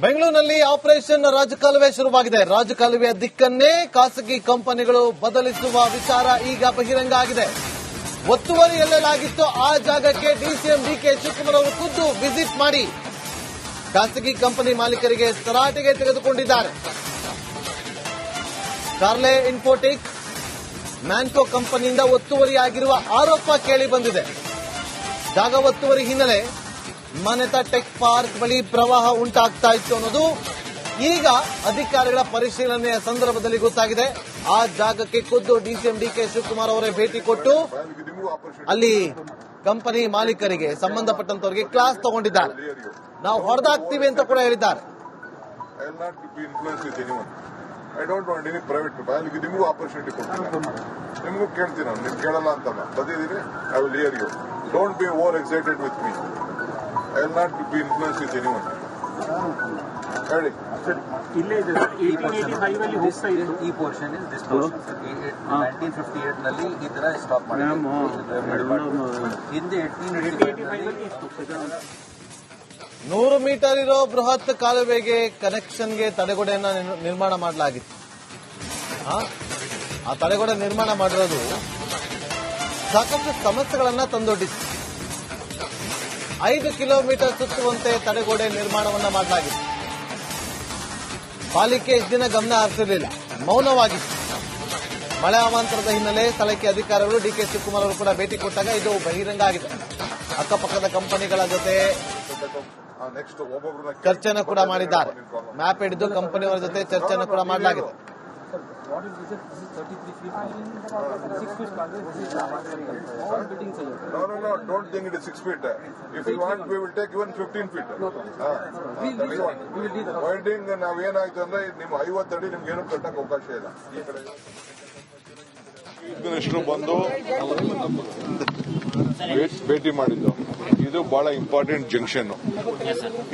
ಬೆಂಗಳೂರಿನಲ್ಲಿ ಆಪರೇಷನ್ ರಾಜಕಾಲುವೆ ಶುರುವಾಗಿದೆ. ರಾಜಕಾಲುವೆಯ ದಿಕ್ಕನ್ನೇ ಖಾಸಗಿ ಕಂಪನಿಗಳು ಬದಲಿಸುವ ವಿಚಾರ ಈಗ ಬಹಿರಂಗ ಆಗಿದೆ. ಒತ್ತುವರಿಯಲ್ಲಾಗಿತ್ತು ಆ ಜಾಗಕ್ಕೆ ಡಿಸಿಎಂ ಡಿಕೆ ಶಿವಕುಮಾರ್ ಅವರು ಖುದ್ದು ವಿಸಿಟ್ ಮಾಡಿ ಖಾಸಗಿ ಕಂಪನಿ ಮಾಲೀಕರಿಗೆ ತರಾಟೆಗೆ ತೆಗೆದುಕೊಂಡಿದ್ದಾರೆ. ಕಾರ್ಲೆ ಇನ್ಫೋಟೆಕ್ ಮ್ಯಾನ್ಕೋ ಕಂಪನಿಯಿಂದ ಒತ್ತುವರಿಯಾಗಿರುವ ಆರೋಪ ಕೇಳಿ ಬಂದಿದೆ. ಜಾಗ ಒತ್ತುವರಿ ಹಿನ್ನೆಲೆ ಮಾನ್ಯತಾ ಟೆಕ್ ಪಾರ್ಕ್ ಬಳಿ ಪ್ರವಾಹ ಉಂಟಾಗ್ತಾ ಇತ್ತು ಅನ್ನೋದು ಈಗ ಅಧಿಕಾರಿಗಳ ಪರಿಶೀಲನೆಯ ಸಂದರ್ಭದಲ್ಲಿ ಗೊತ್ತಾಗಿದೆ. ಆ ಜಾಗಕ್ಕೆ ಖುದ್ದು ಡಿಸಿಎಂ ಡಿಕೆ ಶಿವಕುಮಾರ್ ಅವರೇ ಭೇಟಿ ಕೊಟ್ಟು ಅಲ್ಲಿ ಕಂಪನಿ ಮಾಲೀಕರಿಗೆ ಸಂಬಂಧಪಟ್ಟಂತವರಿಗೆ ಕ್ಲಾಸ್ ತಗೊಂಡಿದ್ದಾರೆ. ನಾವು ಹೊಡೆದಾಕ್ತೀವಿ ಅಂತ ಕೂಡ ಹೇಳಿದ್ದಾರೆ. I don't want any private people. I will give you opportunity ಕೊಡ್ತೀನಿ. ನಿಮಗೂ ಕೇಳ್ತೀನಿ ನಾನು, ನೀವು ಕೇಳಲ್ಲ ಅಂತಲ್ಲ. ಬಂದಿದ್ದೀನಿ, I will hear you. Don't be over excited with me. I will not be influenced with anyone. ಹೇಳಿ. ಇಲ್ಲೇ ಇದೆ 1885 ಅಲ್ಲಿ ಹೋಗ್ತಾ ಇತ್ತು. ಈ ಪೋರ್ಷನ್ ಇಸ್ ದಿಸ್ ಪೋರ್ಷನ್ 1958 ನಲ್ಲಿ ಈ ತರ ಸ್ಟಾಪ್ ಮಾಡಿದ್ರು. ಹಿಂದೆ 1885 ಅಲ್ಲಿ ಇತ್ತು. 100 ಮೀಟರ್ ಇರೋ ಬೃಹತ್ ಕಾಲುವೆಗೆ ಕನೆಕ್ಷನ್ಗೆ ತಡೆಗೋಡೆಯನ್ನ ನಿರ್ಮಾಣ ಮಾಡಲಾಗಿತ್ತು. ಆ ತಡೆಗೋಡೆ ನಿರ್ಮಾಣ ಮಾಡಿರೋದು ಸಾಕಷ್ಟು ಸಮಸ್ಯೆಗಳನ್ನ ತಂದೊಡ್ಡಿತ್ತು. 5 ಕಿಲೋಮೀಟರ್ ಸುತ್ತುವಂತೆ ತಡೆಗೋಡೆ ನಿರ್ಮಾಣವನ್ನ ಮಾಡಲಾಗಿತ್ತು. ಪಾಲಿಕೆ ಇಷ್ಟು ದಿನ ಗಮನ ಹರಿಸಿರಲಿಲ್ಲ, ಮೌನವಾಗಿತ್ತು. ಮಳೆ ಅವಾಂತರದ ಹಿನ್ನೆಲೆ ಸ್ಥಳಕ್ಕೆ ಅಧಿಕಾರಿಗಳು ಡಿಕೆ ಶಿವಕುಮಾರ್ ಅವರು ಕೂಡ ಭೇಟಿ ಕೊಟ್ಟಾಗ ಇದು ಬಹಿರಂಗ ಆಗಿದೆ. ಅಕ್ಕಪಕ್ಕದ ಕಂಪನಿಗಳ ಜೊತೆ ಚರ್ಚೆಯನ್ನು ಕೂಡ ಮಾಡಿದ್ದಾರೆ. ಮ್ಯಾಪ್ ಹಿಡಿದು ಕಂಪನಿಯವರ ಜೊತೆ ಚರ್ಚೆಯನ್ನು ಕೂಡ ಮಾಡಲಾಗಿದೆ. No, don't think it is 6 feet. If you want, we will take even 15 feet. Winding ನಾವೇನಾಯ್ತು ಅಂದ್ರೆ ನಿಮ್ಮ 50 ಅಡಿ ನಿಮ್ಗೆ ಏನು ಕಟ್ಟಕ್ಕೆ ಅವಕಾಶ ಇಲ್ಲ. ಈ ಕಡೆ ಮಿನಿಸ್ಟರ್ ಬಂದು ಭೇಟಿ ಮಾಡಿದ್ದು. ಇದು ಬಹಳ ಇಂಪಾರ್ಟೆಂಟ್ ಜಂಕ್ಷನ್.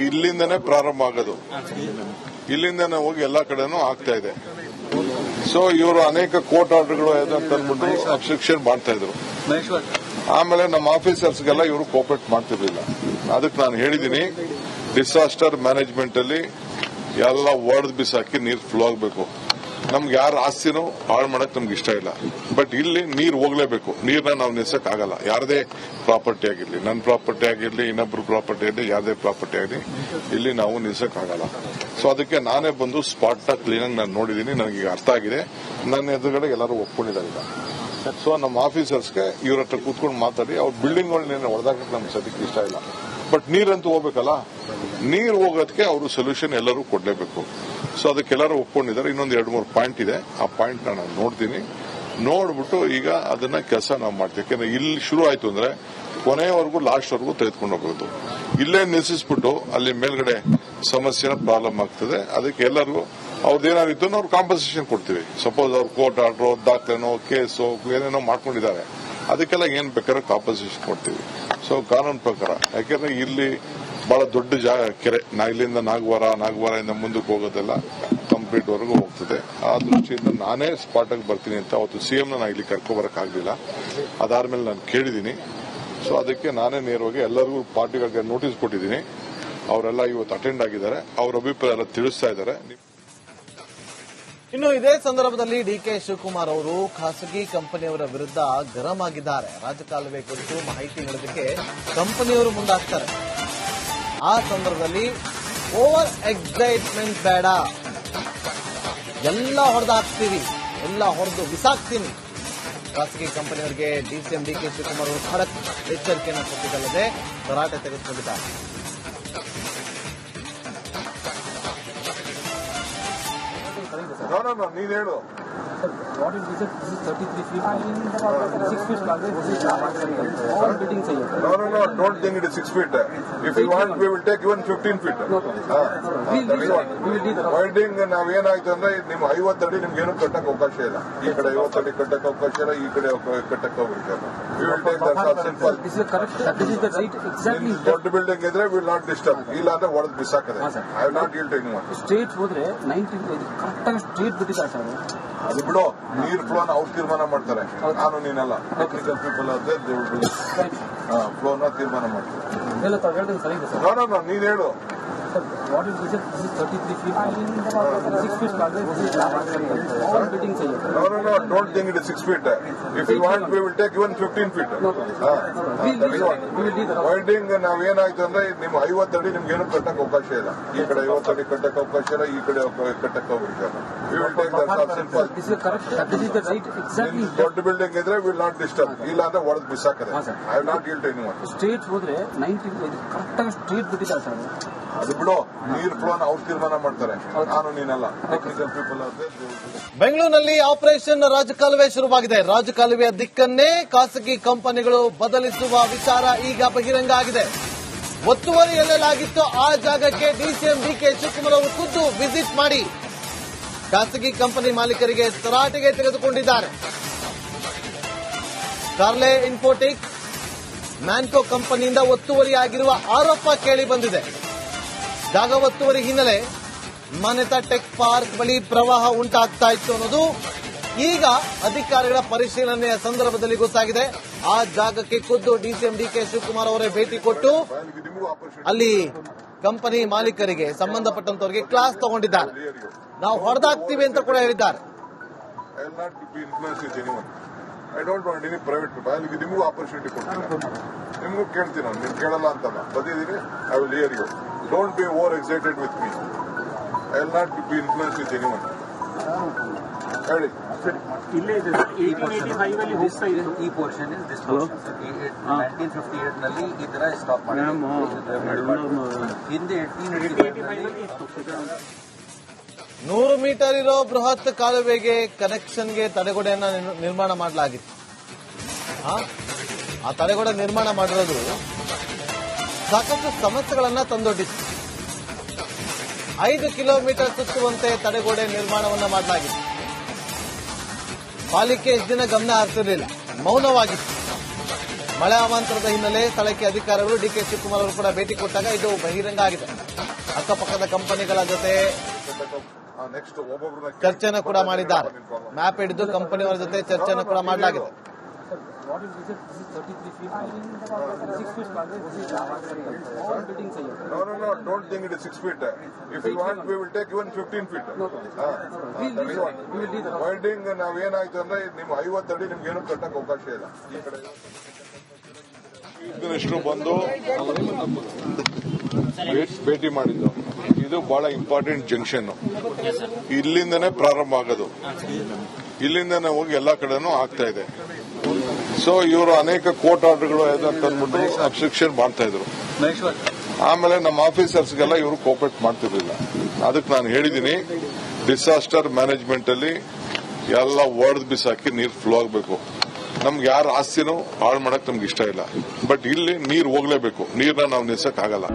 ಇಲ್ಲಿಂದನೇ ಪ್ರಾರಂಭ ಆಗೋದು, ಇಲ್ಲಿಂದನೇ ಹೋಗಿ ಎಲ್ಲಾ ಕಡೆನೂ ಆಗ್ತಾ ಇದೆ. ಸೊ ಇವರು ಅನೇಕ ಕೋರ್ಟ್ ಆರ್ಡರ್ಗಳು ತಂದ್ಬಿಟ್ಟು ಅಬ್ಸ್ಟ್ರಕ್ಷನ್ ಮಾಡ್ತಾ ಇದ್ರು. ಆಮೇಲೆ ನಮ್ಮ ಆಫೀಸರ್ಸ್ಗೆಲ್ಲ ಇವರು ಕೋಪರೇಟ್ ಮಾಡ್ತಿರ್ಲಿಲ್ಲ. ಅದಕ್ಕೆ ನಾನು ಹೇಳಿದ್ದೀನಿ, ಡಿಸಾಸ್ಟರ್ ಮ್ಯಾನೇಜ್ಮೆಂಟ್ ಅಲ್ಲಿ ಎಲ್ಲ ಒಡೆದು ಬಿಸಾಕಿ ನೀರು ಫ್ಲೋ ಆಗಬೇಕು. ನಮ್ಗೆ ಯಾರ ಆಸ್ತಿನೂ ಹಾಳು ಮಾಡಕ್ ನಮ್ಗೆ ಇಷ್ಟ ಇಲ್ಲ. ಬಟ್ ಇಲ್ಲಿ ನೀರು ಹೋಗ್ಲೇಬೇಕು. ನೀರನ್ನ ನಾವು ನಿಲ್ಸಕ್ ಆಗಲ್ಲ. ಯಾರದೇ ಪ್ರಾಪರ್ಟಿ ಆಗಿರ್ಲಿ, ನನ್ನ ಪ್ರಾಪರ್ಟಿ ಆಗಿರ್ಲಿ, ಇನ್ನೊಬ್ರು ಪ್ರಾಪರ್ಟಿ ಆಗಿರ್ಲಿ, ಯಾರದೇ ಪ್ರಾಪರ್ಟಿ ಆಗಲಿ, ಇಲ್ಲಿ ನಾವು ನಿಲ್ಸಕ್ ಆಗಲ್ಲ. ಸೊ ಅದಕ್ಕೆ ನಾನೇ ಬಂದು ಸ್ಪಾಟ್ ನ ಕ್ಲೀನ್ ಆಗಿ ನಾನು ನೋಡಿದ್ದೀನಿ. ನನಗೆ ಅರ್ಥ ಆಗಿದೆ. ನನ್ನ ಎದುರುಗಡೆ ಎಲ್ಲರೂ ಒಪ್ಕೊಂಡಿದ್ದಾರೆ. ಸೊ ನಮ್ಮ ಆಫೀಸರ್ಸ್ಗೆ ಇವ್ರ ಹತ್ರ ಕೂತ್ಕೊಂಡು ಮಾತಾಡಿ ಅವ್ರ ಬಿಲ್ಡಿಂಗ್ಗಳನ್ನೇನು ಹೊಡೆದಾಕಕ್ಕೆ ನಮ್ಗೆ ಸದ್ಯಕ್ಕೆ ಇಷ್ಟ ಇಲ್ಲ. ಬಟ್ ನೀರಂತೂ ಹೋಗ್ಬೇಕಲ್ಲ, ನೀರು ಹೋಗೋದಕ್ಕೆ ಅವರು ಸೊಲ್ಯೂಷನ್ ಎಲ್ಲರೂ ಕೊಡ್ಲೇಬೇಕು. ಸೊ ಅದಕ್ಕೆಲ್ಲರೂ ಒಪ್ಕೊಂಡಿದ್ದಾರೆ. ಇನ್ನೊಂದು 2-3 ಪಾಯಿಂಟ್ ಇದೆ. ಆ ಪಾಯಿಂಟ್ ನಾನು ನೋಡ್ತೀನಿ. ನೋಡ್ಬಿಟ್ಟು ಈಗ ಅದನ್ನ ಕೆಲಸ ನಾವು ಮಾಡ್ತೀವಿ. ಯಾಕಂದ್ರೆ ಇಲ್ಲಿ ಶುರು ಆಯ್ತು ಅಂದ್ರೆ ಕೊನೆಯವರೆಗೂ ಲಾಸ್ಟ್ ವರೆಗೂ ತೆಗೆದುಕೊಂಡು ಹೋಗೋದು. ಇಲ್ಲೇ ನಿಲ್ಲಿಸ್ಬಿಟ್ಟು ಅಲ್ಲಿ ಮೇಲ್ಗಡೆ ಸಮಸ್ಯೆನ ಪ್ರಾಬ್ಲಮ್ ಆಗ್ತದೆ. ಅದಕ್ಕೆ ಎಲ್ಲರಿಗೂ ಅವ್ರದ್ದೇನಾಗಿತ್ತು ಅವ್ರು ಕಾಂಪನ್ಸೇಷನ್ ಕೊಡ್ತೀವಿ. ಸಪೋಸ್ ಅವ್ರು ಕೋರ್ಟ್ ಆರ್ಡರ್, ದಾಖಲೆನೋ, ಕೇಸು ಏನೇನೋ ಮಾಡ್ಕೊಂಡಿದ್ದಾರೆ, ಅದಕ್ಕೆಲ್ಲ ಏನ್ ಬೇಕಾದ್ರೆ ಕಾಂಪನ್ಸೇಷನ್ ಕೊಡ್ತೀವಿ. ಸೊ ಕಾನೂನು ಪ್ರಕಾರ, ಯಾಕೆಂದ್ರೆ ಇಲ್ಲಿ ಬಹಳ ದೊಡ್ಡ ಜಾಗ ಕೆರೆ, ಇಲ್ಲಿಂದ ನಾಗವಾರದಿಂದ ಮುಂದಕ್ಕೆ ಹೋಗೋದೆಲ್ಲ ಕಂಪ್ಲೀಟ್ ವರೆಗೂ ಹೋಗ್ತದೆ. ಆ ದೃಷ್ಟಿಯಿಂದ ನಾನೇ ಸ್ಪಾಟ್ ಆಗಿ ಬರ್ತೀನಿ ಅಂತ ಅವತ್ತು ಸಿಎಂ ನಾನು ಇಲ್ಲಿ ಕರ್ಕೊಬರಕ್ ಆಗ್ಲಿಲ್ಲ. ಅದಾದ್ಮೇಲೆ ನಾನು ಕೇಳಿದ್ದೀನಿ. ಸೊ ಅದಕ್ಕೆ ನಾನೇ ನೇರವಾಗಿ ಎಲ್ಲರಿಗೂ ಪಾರ್ಟಿಗಳಿಗೆ ನೋಟಿಸ್ ಕೊಟ್ಟಿದ್ದೀನಿ. ಅವರೆಲ್ಲ ಇವತ್ತು ಅಟೆಂಡ್ ಆಗಿದ್ದಾರೆ. ಅವ್ರ ಅಭಿಪ್ರಾಯ ಎಲ್ಲ ತಿಳಿಸ್ತಾ ಇದ್ದಾರೆ. ಇನ್ನು ಇದೇ ಸಂದರ್ಭದಲ್ಲಿ ಡಿಕೆ ಶಿವಕುಮಾರ್ ಅವರು ಖಾಸಗಿ ಕಂಪನಿಯವರ ವಿರುದ್ಧ ಗರಂ ಆಗಿದ್ದಾರೆ. ರಾಜಕಾಲುವೆ ಕುರಿತು ಮಾಹಿತಿ ನೀಡೋದಕ್ಕೆ ಕಂಪನಿಯವರು ಮುಂದಾಗ್ತಾರೆ. ಆ ಸಂದರ್ಭದಲ್ಲಿ ಓವರ್ ಎಕ್ಸೈಟ್ಮೆಂಟ್ ಬೇಡ, ಎಲ್ಲ ಹೊಡೆದಾಕ್ತೀವಿ, ಎಲ್ಲ ಹೊಡೆದು ಬಿಸಾಕ್ತೀನಿ. ಖಾಸಗಿ ಕಂಪನಿಯವರಿಗೆ ಡಿಸಿಎಂ ಡಿಕೆ ಶಿವಕುಮಾರ್ ಅವರು ಖಡಕ್ ಎಚ್ಚರಿಕೆಯನ್ನು ಕೊಟ್ಟಿದ್ದಲ್ಲದೆ ತರಾಟೆ ತೆಗೆದುಕೊಂಡಿದ್ದಾರೆ. No, ನೀನ್ ಹೇಳು. What is this? This is 33 feet. 6 feet all buildings are here. No, don't think it is 6 feet. If you want, we will take even 15 feet. Winding ನಾವೇನಾಯ್ತು ಅಂದ್ರೆ ನಿಮ್ಮ 50 ಅಡಿ ನಿಮ್ಗೆ ಏನು ಕಟ್ಟಕ್ಕೆ ಅವಕಾಶ ಇಲ್ಲ. ಈ ಕಡೆ 50 ಅಡಿ ಕಟ್ಟಕ್ಕೆ ಅವಕಾಶ ಇಲ್ಲ, ಈ ಕಡೆ ಕಟ್ಟಕ್ಕೆ ಅವಕಾಶ ಇಲ್ಲ. We will take that simple. This is correct. This is the right exactly. ದೊಡ್ಡ ಬಿಲ್ಡಿಂಗ್ ಇದ್ರೆ will not disturb. ಇಲ್ಲ ಅಂದ್ರೆ ಹೊಡೆದು ಬಿಸಾಕದೆ. I will not yield to anyone. Straight ಹೋದ್ರೆ 19 ಕರೆಕ್ಟ್ ಆಗಿ ಸ್ಟ್ರೇಟ್ ಬಿಟ್ಟಿದ್ದಾರೆ ಸರ್. ಅದು ಬಿಡು, ನೀರ್ ಫ್ಲೋನ ಅವ್ರು ತೀರ್ಮಾನ ಮಾಡ್ತಾರೆ. ನಾನು ನೀನಲ್ಲ, ಟೆಕ್ನಿಕಲ್ ಪೀಪಲ್ ಅದೇ ಫ್ಲೋನ ತೀರ್ಮಾನ ಮಾಡ್ತಾರೆ. ಎಲ್ಲ ಹೇಳ್ತೀನಿ ಸರ್. ನೀನ್ ಹೇಳು. What is this? This is 33 feet. 6 feet long. All bidding चाहिए. No, don't think it is 6 feet. If you want, we will take even 15 feet. We will do that. Widening ನಾವೇನಾಯ್ತು ಅಂದ್ರೆ ನಿಮ್ 50 ಅಡಿ ನಿಮ್ಗೆ ಏನು ಕಟ್ಟಕ್ಕೆ ಅವಕಾಶ ಇಲ್ಲ. ಈ ಕಡೆ 50 ಅಡಿ ಕಟ್ಟಕ್ಕೆ ಅವಕಾಶ ಇಲ್ಲ, ಈ ಕಡೆ ಕಟ್ಟಕ್ಕೆ ಅವಕಾಶ ಇಲ್ಲ. We will take that simple. This is correct. This is the right. Exactly. ದೊಡ್ಡ ಬಿಲ್ಡಿಂಗ್ ಇದ್ರೆ ವಿಲ್ ನಾಟ್ ಡಿಸ್ಟರ್ಬ್. ಇಲ್ಲ ಅಂದ್ರೆ ಒಡೆದು ಬಿಸಾಕದೆ. I will not guilt anyone. Straight ಹೋದ್ರೆ 90 ಕರೆಕ್ಟ್ ಆಗಿ ಸ್ಟ್ರೇಟ್ ಬಿಟ್ಟಿದ್ದಾರೆ ಸರ್. ಅದು ಬಿಡು, ನೀರ್ ಫ್ಲೋನ ಅವ್ರು ತೀರ್ಮಾನ ಮಾಡ್ತಾರೆ, ನಾನು ನೀನಲ್ಲ. ಟೆಕ್ನಿಕಲ್ ಪೀಪಲ್ ಬೆಂಗಳೂರಿನಲ್ಲಿ ಆಪರೇಷನ್ ರಾಜಕಾಲುವೆ ಶುರುವಾಗಿದೆ. ರಾಜಕಾಲುವೆಯ ದಿಕ್ಕನ್ನೇ ಖಾಸಗಿ ಕಂಪನಿಗಳು ಬದಲಿಸುವ ವಿಚಾರ ಈಗ ಬಹಿರಂಗ ಆಗಿದೆ. ಒತ್ತುವರಿ ಎಲ್ಲಲಾಗಿತ್ತು ಆ ಜಾಗಕ್ಕೆ ಡಿಸಿಎಂ ಡಿಕೆ ಶಿವಕುಮಾರ್ ಅವರು ಖುದ್ದು ವಿಸಿಟ್ ಮಾಡಿ ಖಾಸಗಿ ಕಂಪನಿ ಮಾಲೀಕರಿಗೆ ತರಾಟೆಗೆ ತೆಗೆದುಕೊಂಡಿದ್ದಾರೆ. ಕಾರ್ಲೆ ಇನ್ಫೋಟೆಕ್ ಮ್ಯಾನ್ಕೋ ಕಂಪನಿಯಿಂದ ಒತ್ತುವರಿಯಾಗಿರುವ ಆರೋಪ ಕೇಳಿ ಬಂದಿದೆ. ಜಾಗ ಒತ್ತುವರಿ ಹಿನ್ನೆಲೆ ಮಾನ್ಯತಾ ಟೆಕ್ ಪಾರ್ಕ್ ಬಳಿ ಪ್ರವಾಹ ಉಂಟಾಗ್ತಾ ಇತ್ತು ಅನ್ನೋದು ಈಗ ಅಧಿಕಾರಿಗಳ ಪರಿಶೀಲನೆಯ ಸಂದರ್ಭದಲ್ಲಿ ಗೊತ್ತಾಗಿದೆ. ಆ ಜಾಗಕ್ಕೆ ಖುದ್ದು ಡಿಸಿಎಂ ಡಿಕೆ ಶಿವಕುಮಾರ್ ಅವರೇ ಭೇಟಿ ಕೊಟ್ಟು ಅಲ್ಲಿ ಕಂಪನಿ ಮಾಲೀಕರಿಗೆ ಸಂಬಂಧಪಟ್ಟಂತವರಿಗೆ ಕ್ಲಾಸ್ ತಗೊಂಡಿದ್ದಾರೆ. ನಾವು ಹೊಡೆದಾಕ್ತೀವಿ ಅಂತ ಕೂಡ ಹೇಳಿದ್ದಾರೆ. I don't want any private people. ಅಲ್ಲಿಗೆ ನಿಮಗೂ ಆಪರ್ಚುನಿಟಿ ಕೊಡ್ತೀನಿ, ನಿಮಗೂ ಕೇಳ್ತೀನಿ. ನಾನು ನೀವು ಕೇಳಲ್ಲ ಅಂತಲ್ಲ, ಬಂದಿದ್ದೀನಿ. I will hear you. Don't be over excited with me. I will not be influence with anyone. ಹೇಳಿ. ಇಲ್ಲೇ ಇದೆ 1885 ಅಲ್ಲಿ ಹೋಗ್ತಾ ಇದೆ. ಈ portion is this portion sir. 1958 ನಲ್ಲಿ ಈ ತರ ಸ್ಟಾಪ್ ಮಾಡಿದ್ರು. ಹಿಂದೆ 1885 ನಲ್ಲಿ ಇತ್ತು. 100 ಮೀಟರ್ ಇರೋ ಬೃಹತ್ ಕಾಲುವೆಗೆ ಕನೆಕ್ಷನ್ಗೆ ತಡೆಗೋಡೆಯನ್ನ ನಿರ್ಮಾಣ ಮಾಡಲಾಗಿತ್ತು. ಆ ತಡೆಗೋಡೆ ನಿರ್ಮಾಣ ಮಾಡಿರೋದು ಸಾಕಷ್ಟು ಸಮಸ್ಯೆಗಳನ್ನ ತಂದೊಡ್ಡಿತ್ತು. 5 ಕಿಲೋಮೀಟರ್ ಸುತ್ತುವಂತೆ ತಡೆಗೋಡೆ ನಿರ್ಮಾಣವನ್ನ ಮಾಡಲಾಗಿತ್ತು. ಪಾಲಿಕೆ ಇಷ್ಟು ದಿನ ಗಮನ ಹರಿಸಿರಲಿಲ್ಲ, ಮೌನವಾಗಿತ್ತು. ಮಳೆ ಅವಾಂತರದ ಹಿನ್ನೆಲೆ ಸ್ಥಳಕ್ಕೆ ಅಧಿಕಾರಿಗಳು ಡಿಕೆ ಶಿವಕುಮಾರ್ ಅವರು ಕೂಡ ಭೇಟಿ ಕೊಟ್ಟಾಗ ಇದು ಬಹಿರಂಗ ಆಗಿದೆ. ಅಕ್ಕಪಕ್ಕದ ಕಂಪನಿಗಳ ಜೊತೆ ಚರ್ಚೆಯನ್ನು ಕೂಡ ಮಾಡಿದ್ದಾರೆ. ಮ್ಯಾಪ್ ಹಿಡಿದು ಕಂಪನಿಯವರ ಜೊತೆ ಚರ್ಚೆಯನ್ನು ಕೂಡ ಮಾಡಲಾಗಿದೆ. What is this? This is 33 feet. 6 feet long. All bidding चाहिए. No, don't think it is 6 feet. If you want, we will take even 15 feet. We will do that. Widening ನಾವೇನಾಯ್ತು ಅಂದ್ರೆ ನಿಮ್ 50 ಅಡಿ ನಿಮ್ಗೆ ಏನು ಕಟ್ಟಕ್ಕೆ ಅವಕಾಶ ಇಲ್ಲ. ಈ ಕಡೆ ಮಿನಿಸ್ಟರ್ ಬಂದು ಭೇಟಿ ಮಾಡಿದ್ದು. ಇದು ಬಹಳ ಇಂಪಾರ್ಟೆಂಟ್ ಜಂಕ್ಷನ್. ಇಲ್ಲಿಂದನೇ ಪ್ರಾರಂಭ ಆಗೋದು, ಇಲ್ಲಿಂದನೇ ಹೋಗಿ ಎಲ್ಲಾ ಕಡೆನೂ ಆಗ್ತಾ ಇದೆ. ಸೊ ಇವರು ಅನೇಕ ಕೋರ್ಟ್ ಆರ್ಡರ್ಗಳು ಅಂತ ಅಂದ್ಬಿಟ್ಟು ಅಬ್ಸ್ಟ್ರಕ್ಷನ್ ಮಾಡ್ತಾ ಇದ್ರು. ಆಮೇಲೆ ನಮ್ಮ ಆಫೀಸರ್ಸ್ಗೆಲ್ಲ ಇವರು ಕೋಪರೇಟ್ ಮಾಡ್ತಿರ್ಲಿಲ್ಲ. ಅದಕ್ಕೆ ನಾನು ಹೇಳಿದ್ದೀನಿ, ಡಿಸಾಸ್ಟರ್ ಮ್ಯಾನೇಜ್ಮೆಂಟ್ ಅಲ್ಲಿ ಎಲ್ಲ ಒಡೆದು ಬಿಸಾಕಿ ನೀರು ಫ್ಲೋ ಆಗಬೇಕು. ನಮ್ಗೆ ಯಾರ ಆಸ್ತಿನೂ ಹಾಳು ಮಾಡಕ್ ನಮ್ಗೆ ಇಷ್ಟ ಇಲ್ಲ. ಬಟ್ ಇಲ್ಲಿ ನೀರು ಹೋಗ್ಲೇಬೇಕು, ನೀರನ್ನ ನಾವು ನಿಲ್ಸಕ್ ಆಗಲ್ಲ.